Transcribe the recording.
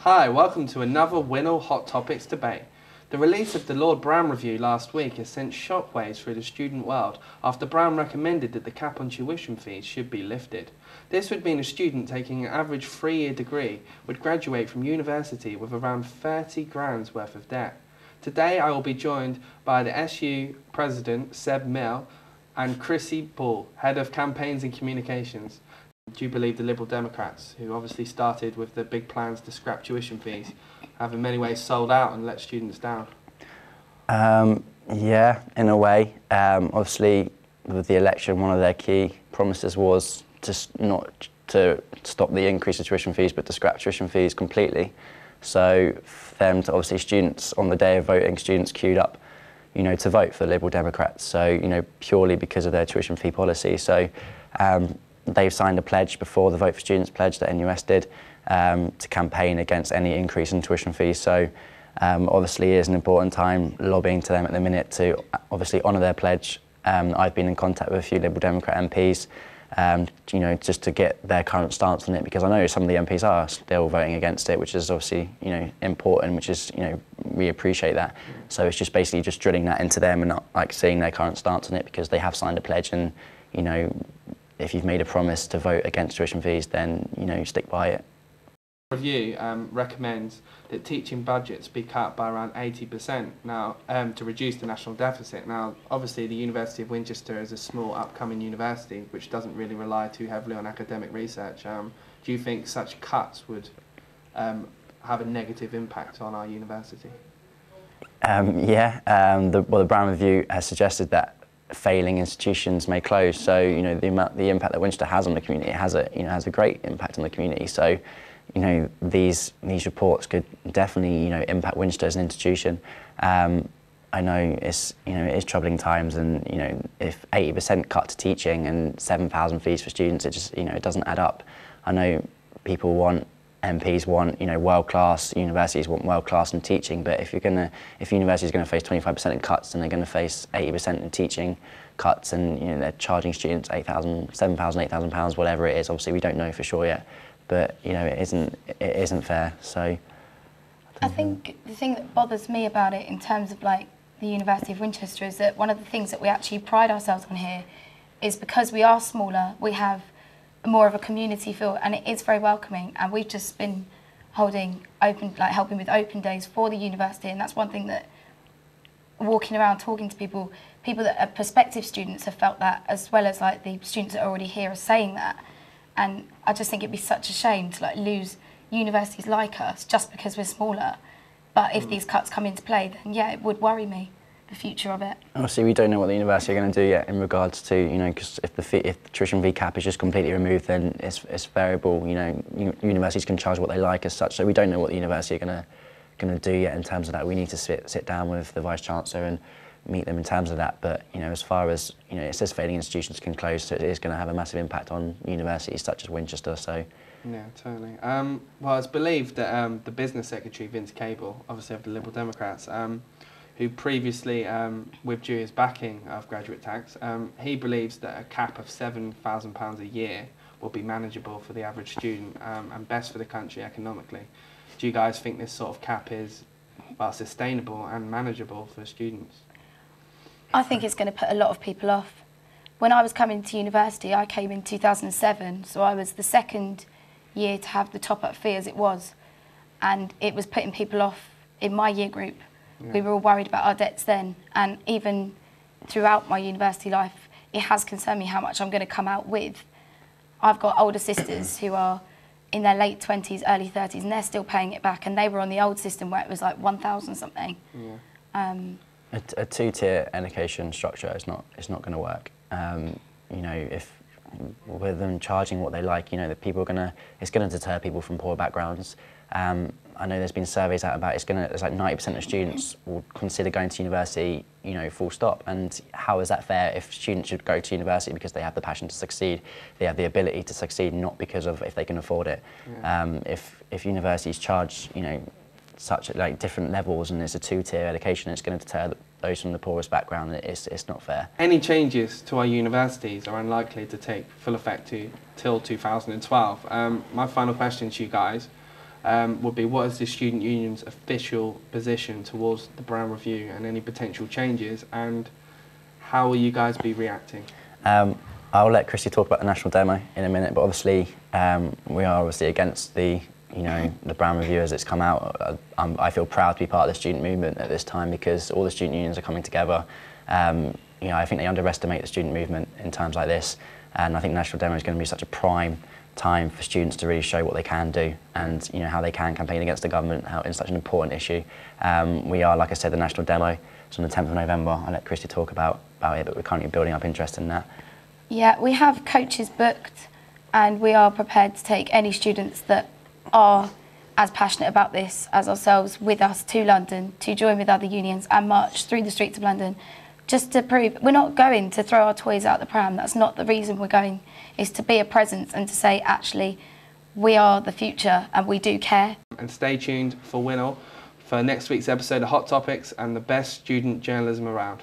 Hi, welcome to another WINOL Hot Topics debate. The release of the Lord Browne review last week has sent shockwaves through the student world after Browne recommended that the cap on tuition fees should be lifted. This would mean a student taking an average 3-year degree would graduate from university with around 30 grand's worth of debt. Today I will be joined by the SU President Seb Miell and Krissy, Head of Campaigns and Communications. Do you believe the Liberal Democrats, who obviously started with the big plans to scrap tuition fees, have in many ways sold out and let students down? Yeah, in a way. Obviously, with the election, one of their key promises was not to stop the increase of tuition fees, but to scrap tuition fees completely. So for them to, obviously, students on the day of voting, students queued up, to vote for the Liberal Democrats. So, purely because of their tuition fee policy. So they've signed a pledge before the Vote for Students pledge that NUS did to campaign against any increase in tuition fees. So obviously it is an important time lobbying to them at the minute to obviously honour their pledge. I've been in contact with a few Liberal Democrat MPs, just to get their current stance on it, because I know some of the MPs are still voting against it, which is obviously, important, which is, we appreciate that. So it's just basically just drilling that into them and not seeing their current stance on it, because they have signed a pledge and, if you've made a promise to vote against tuition fees, then, stick by it. The review recommends that teaching budgets be cut by around 80% now to reduce the national deficit. Now, obviously, the University of Winchester is a small upcoming university which doesn't really rely too heavily on academic research. Do you think such cuts would have a negative impact on our university? The Browne review has suggested that failing institutions may close. So the impact that Winchester has on the community has a great impact on the community. So these reports could definitely impact Winchester as an institution. I know it is troubling times, and if 80% cut to teaching and 7,000 fees for students, it just it doesn't add up. I know MPs want world-class universities, want world-class in teaching, but if universities are going to face 25% in cuts, and they're going to face 80% in teaching cuts, and they're charging students £7,000, £8,000, whatever it is. Obviously, we don't know for sure yet, but it isn't fair. So I think the thing that bothers me about it in terms of the University of Winchester is that one of the things that we actually pride ourselves on here is because we are smaller, we have more of a community feel, and it is very welcoming. And we've just been holding open, helping with open days for the university, and that's one thing that walking around talking to people that are prospective students have felt that, as well as the students that are already here are saying that. And I just think it'd be such a shame to lose universities like us just because we're smaller. But if these cuts come into play, then yeah, it would worry me, the future of it. Obviously, we don't know what the university are going to do yet in regards to, because if the tuition fee cap is just completely removed, then it's variable. Universities can charge what they like as such. So we don't know what the university are going to do yet in terms of that. We need to sit down with the Vice Chancellor and meet them in terms of that. But as far as it says failing institutions can close, so it is going to have a massive impact on universities such as Winchester. So. Yeah, totally. Well, it's believed that the business secretary, Vince Cable, obviously of the Liberal Democrats, who previously withdrew his backing of graduate tax, he believes that a cap of £7,000 a year will be manageable for the average student and best for the country economically. Do you guys think this sort of cap is sustainable and manageable for students? I think it's going to put a lot of people off. When I was coming to university, I came in 2007, so I was the second year to have the top-up fee as it was, and it was putting people off in my year group. Yeah. We were all worried about our debts then, and even throughout my university life, it has concerned me how much I'm going to come out with. I've got older sisters who are in their late 20s, early 30s, and they're still paying it back, and they were on the old system where it was 1,000 something. Yeah. A two-tier education structure is not going to work. If with them charging what they like, that people are it's going to deter people from poor backgrounds. I know there's been surveys out about it's like 90% of students will consider going to university, full stop. And how is that fair if students should go to university because they have the passion to succeed, they have the ability to succeed, not because of if they can afford it. Yeah. If universities charge, such different levels and it's a two-tier education, it's going to deter those from the poorest background. It's not fair. Any changes to our universities are unlikely to take full effect till 2012. My final question to you guys. would be, what is the student union's official position towards the Browne review and any potential changes, and how will you guys be reacting? I'll let Krissy talk about the national demo in a minute, but obviously we are obviously against the Browne review as it's come out. I feel proud to be part of the student movement at this time because all the student unions are coming together. I think they underestimate the student movement in times like this, and I think the national demo is going to be such a prime time for students to really show what they can do and how they can campaign against the government in such an important issue. We are, like I said, the national demo. It's on the 10th of November. I'll let Krissy talk about it, but we're currently building up interest in that. Yeah, we have coaches booked, and we are prepared to take any students that are as passionate about this as ourselves with us to London, to join with other unions and march through the streets of London, just to prove we're not going to throw our toys out the pram. That's not the reason we're going, is to be a presence and to say, actually, we are the future and we do care. And stay tuned for WINOL for next week's episode of Hot Topics and the best student journalism around.